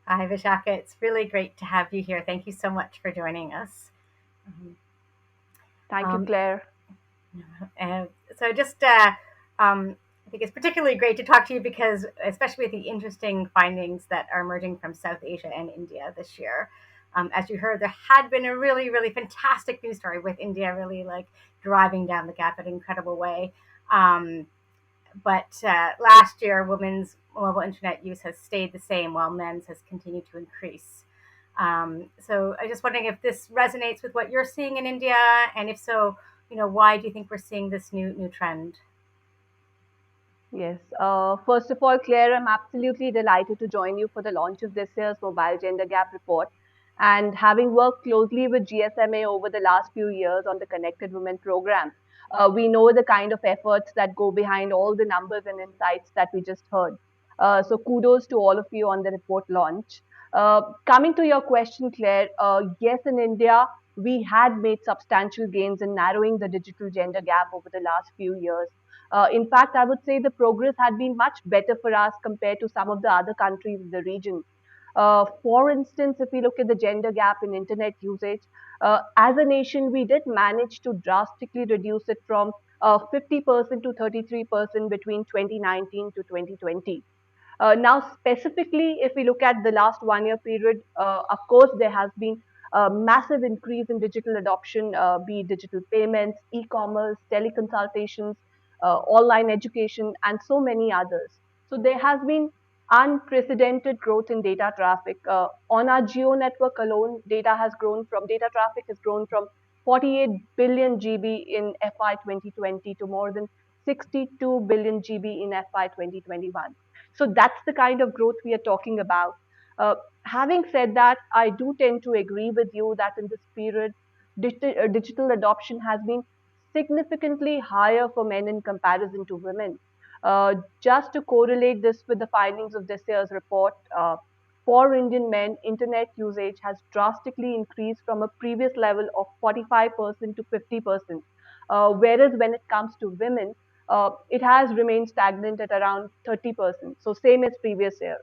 Hi, Vishakha. It's really great to have you here. Thank you so much for joining us. Thank you, Um, Claire. and so, I think it's particularly great to talk to you because, especially with the interesting findings that are emerging from South Asia and India this year. As you heard, there had been a really, really fantastic news story with India really like driving down the gap in an incredible way. Um, but last year, women's mobile internet use has stayed the same while men's has continued to increase. So I'm just wondering if this resonates with what you're seeing in India, and if so, why do you think we're seeing this new trend? Yes. First of all, Claire, I'm absolutely delighted to join you for the launch of this year's Mobile Gender Gap Report. And having worked closely with GSMA over the last few years on the Connected Women program, we know the kind of efforts that go behind all the numbers and insights that we just heard. So kudos to all of you on the report launch. Coming to your question, Claire, yes, in India, we had made substantial gains in narrowing the digital gender gap over the last few years. In fact, I would say the progress had been much better for us compared to some of the other countries in the region. For instance, if we look at the gender gap in internet usage, as a nation, we did manage to drastically reduce it from 50% to 33% between 2019 to 2020. Now, specifically, if we look at the last 1 year period, of course, there has been a massive increase in digital adoption, be it digital payments, e-commerce, teleconsultations, online education, and so many others. So there has been unprecedented growth in data traffic. On our Geo network alone, data traffic has grown from 48 billion GB in FY 2020 to more than 62 billion GB in FY 2021. So that's the kind of growth we are talking about. Having said that, I do tend to agree with you that in this period, digital adoption has been significantly higher for men in comparison to women. Just to correlate this with the findings of this year's report, for Indian men, internet usage has drastically increased from a previous level of 45% to 50%. Whereas when it comes to women, it has remained stagnant at around 30%, so same as previous year.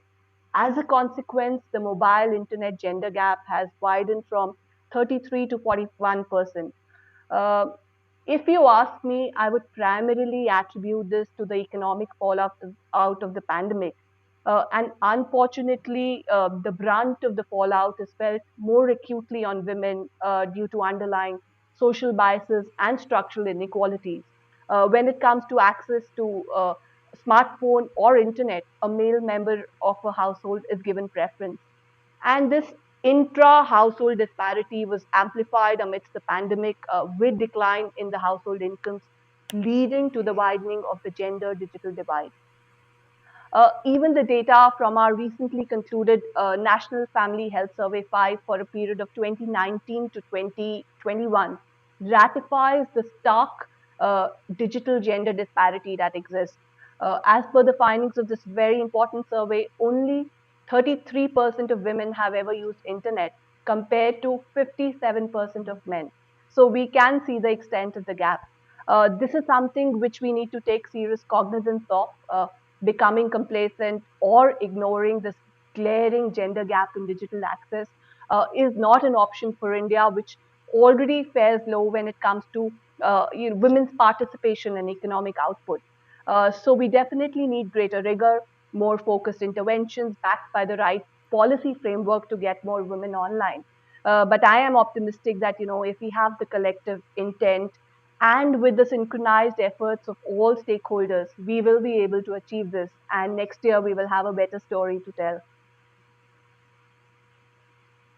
As a consequence, the mobile internet gender gap has widened from 33 to 41%. Uh, if you ask me, I would primarily attribute this to the economic fallout out of the pandemic. And unfortunately, the brunt of the fallout is felt more acutely on women due to underlying social biases and structural inequalities. When it comes to access to smartphone or internet, a male member of a household is given preference. And this intra household disparity was amplified amidst the pandemic with decline in the household incomes, leading to the widening of the gender digital divide. Even the data from our recently concluded National Family Health Survey 5 for a period of 2019 to 2021 ratifies the stark digital gender disparity that exists. As per the findings of this very important survey, only 33% of women have ever used internet compared to 57% of men. So we can see the extent of the gap. This is something which we need to take serious cognizance of. Becoming complacent or ignoring this glaring gender gap in digital access is not an option for India, which already fares low when it comes to women's participation and economic output. So we definitely need greater rigor, more focused interventions backed by the right policy framework to get more women online. But I am optimistic that if we have the collective intent and with the synchronized efforts of all stakeholders, we will be able to achieve this. And next year, we will have a better story to tell.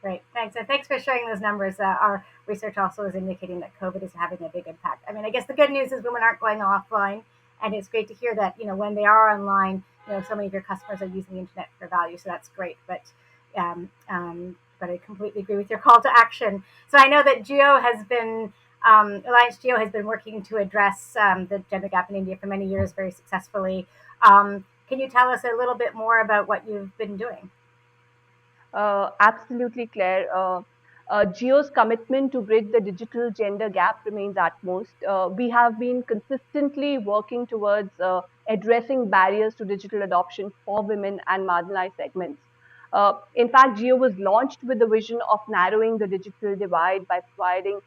Great, thanks, and thanks for sharing those numbers. Our research also is indicating that COVID is having a big impact. I mean, I guess the good news is women aren't going offline, and it's great to hear that when they are online, so many of your customers are using the internet for value. So that's great. But I completely agree with your call to action. So I know that Reliance Jio has been working to address the gender gap in India for many years very successfully. Can you tell us a little bit more about what you've been doing? Absolutely, Claire. Geo's commitment to bridge the digital gender gap remains utmost. We have been consistently working towards addressing barriers to digital adoption for women and marginalized segments. In fact, Jio was launched with the vision of narrowing the digital divide by providing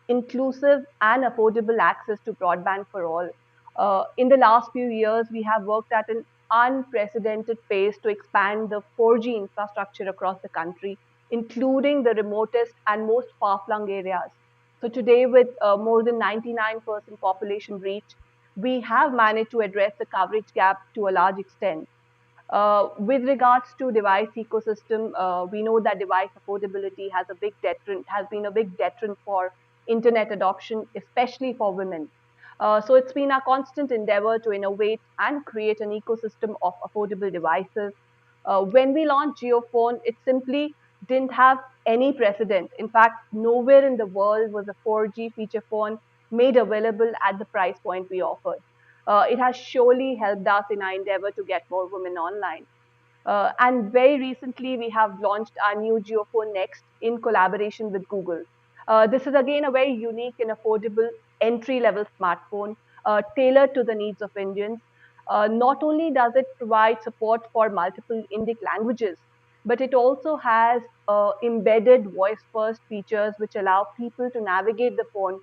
inclusive and affordable access to broadband for all. In the last few years, we have worked at an unprecedented pace to expand the 4G infrastructure across the country, including the remotest and most far flung areas. So, today, with more than 99% population reach, we have managed to address the coverage gap to a large extent. With regards to device ecosystem, we know that device affordability has been a big deterrent for internet adoption, especially for women. So it's been a constant endeavor to innovate and create an ecosystem of affordable devices. When we launched JioPhone, it simply didn't have any precedent. In fact, nowhere in the world was a 4G feature phone made available at the price point we offered. It has surely helped us in our endeavor to get more women online. And very recently, we have launched our new JioPhone Next in collaboration with Google. This is again a very unique and affordable entry level smartphone tailored to the needs of Indians. Not only does it provide support for multiple Indic languages, but it also has embedded voice first features which allow people to navigate the phone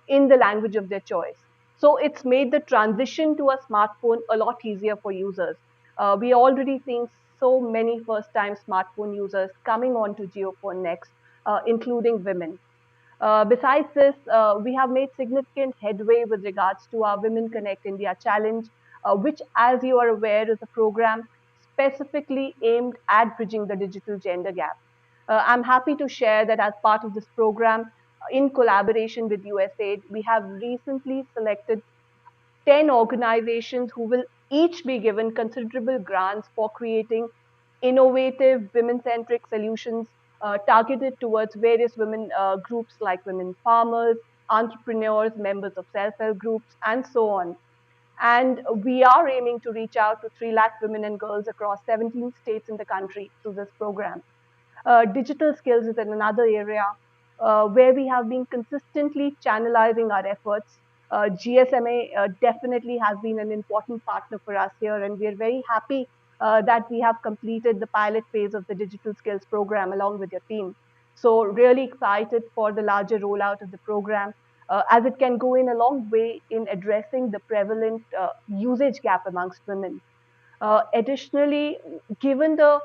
in the language of their choice. So it's made the transition to a smartphone a lot easier for users. We are already seeing so many first time smartphone users coming on to JioPhone Next, including women. Besides this, we have made significant headway with regards to our Women Connect India Challenge, which, as you are aware, is a program specifically aimed at bridging the digital gender gap. I'm happy to share that as part of this program, in collaboration with USAID, we have recently selected 10 organizations who will each be given considerable grants for creating innovative women centric solutions targeted towards various women groups like women farmers, entrepreneurs, members of self help groups, and so on. And we are aiming to reach out to 3 lakh women and girls across 17 states in the country through this program. Digital skills is another area where we have been consistently channelizing our efforts. GSMA definitely has been an important partner for us here, and we are very happy that we have completed the pilot phase of the digital skills program along with your team. So, really excited for the larger rollout of the program, as it can go in a long way in addressing the prevalent usage gap amongst women. Additionally, given the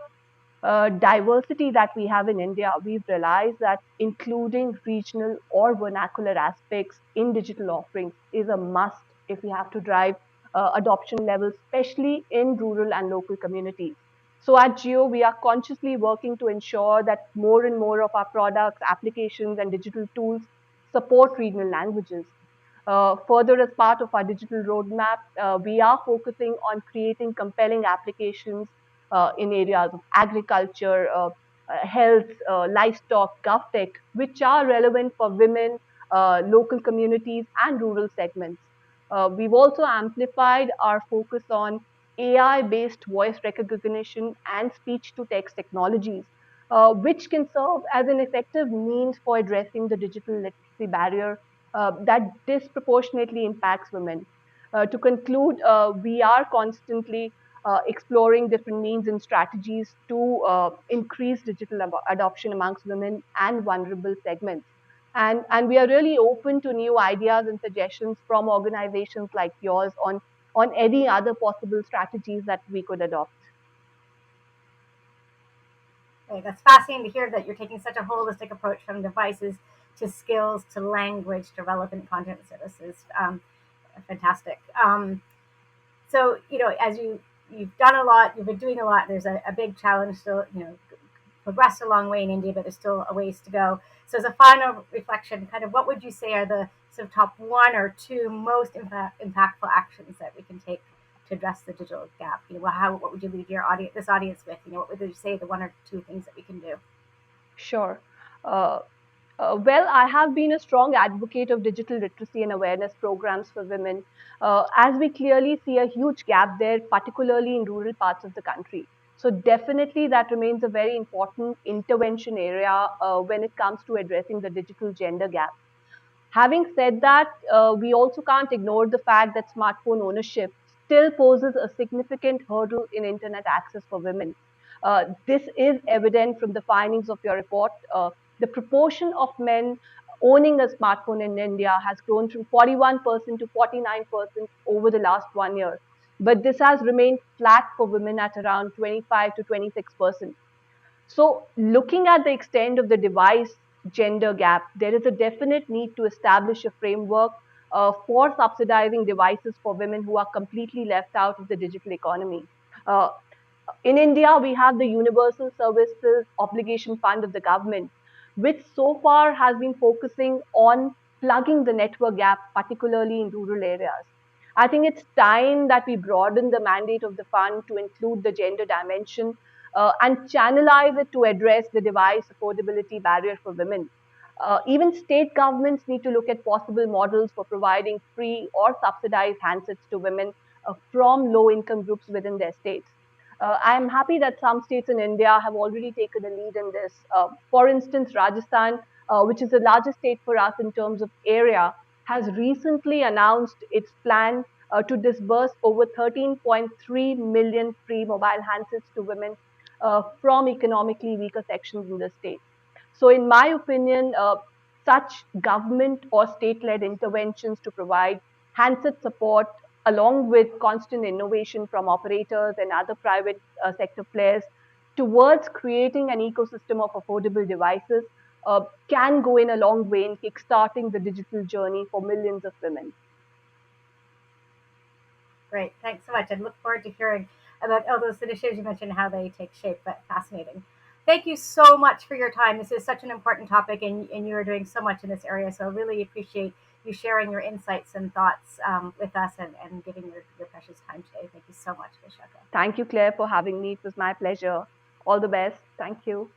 diversity that we have in India, we've realized that including regional or vernacular aspects in digital offerings is a must if we have to drive adoption levels, especially in rural and local communities. So at Geo, we are consciously working to ensure that more and more of our products, applications, and digital tools support regional languages. Further, as part of our digital roadmap, we are focusing on creating compelling applications in areas of agriculture, health, livestock, GovTech, which are relevant for women, local communities, and rural segments. We've also amplified our focus on AI based voice recognition and speech to text technologies, which can serve as an effective means for addressing the digital literacy barrier that disproportionately impacts women. To conclude, we are constantly exploring different means and strategies to increase digital adoption amongst women and vulnerable segments. And we are really open to new ideas and suggestions from organizations like yours on any other possible strategies that we could adopt. Okay, that's fascinating to hear that you're taking such a holistic approach from devices to skills to language to relevant content services. Fantastic. So as you've done a lot, you've been doing a lot. There's a big challenge still. Progressed a long way in India, but there's still a ways to go. So as a final reflection, kind of what would you say are the sort of top one or two most impactful actions that we can take to address the digital gap? What would you leave this audience with? What would you say the one or two things that we can do? Sure. Uh, well, I have been a strong advocate of digital literacy and awareness programs for women, as we clearly see a huge gap there, particularly in rural parts of the country. So, definitely, that remains a very important intervention area when it comes to addressing the digital gender gap. Having said that, we also can't ignore the fact that smartphone ownership still poses a significant hurdle in internet access for women. This is evident from the findings of your report. The proportion of men owning a smartphone in India has grown from 41% to 49% over the last 1 year. But this has remained flat for women at around 25 to 26%. So, looking at the extent of the device gender gap, there is a definite need to establish a framework for subsidizing devices for women who are completely left out of the digital economy. Uh, in India, we have the Universal Services Obligation Fund of the government, which so far has been focusing on plugging the network gap, particularly in rural areas. I think it's time that we broaden the mandate of the fund to include the gender dimension and channelize it to address the device affordability barrier for women. Even state governments need to look at possible models for providing free or subsidized handsets to women from low income groups within their states. I am happy that some states in India have already taken a lead in this. For instance, Rajasthan, which is the largest state for us in terms of area, has recently announced its plan to disburse over 13.3 million free mobile handsets to women from economically weaker sections in the state. So, in my opinion, such government or state led interventions to provide handset support, along with constant innovation from operators and other private sector players towards creating an ecosystem of affordable devices, can go in a long way in kickstarting the digital journey for millions of women. Great. Thanks so much. And look forward to hearing about all those initiatives you mentioned, how they take shape. But fascinating. Thank you so much for your time. This is such an important topic, and you are doing so much in this area. So I really appreciate you sharing your insights and thoughts with us and giving your precious time today. Thank you so much, Vishaka. Thank you, Claire, for having me. It was my pleasure. All the best. Thank you.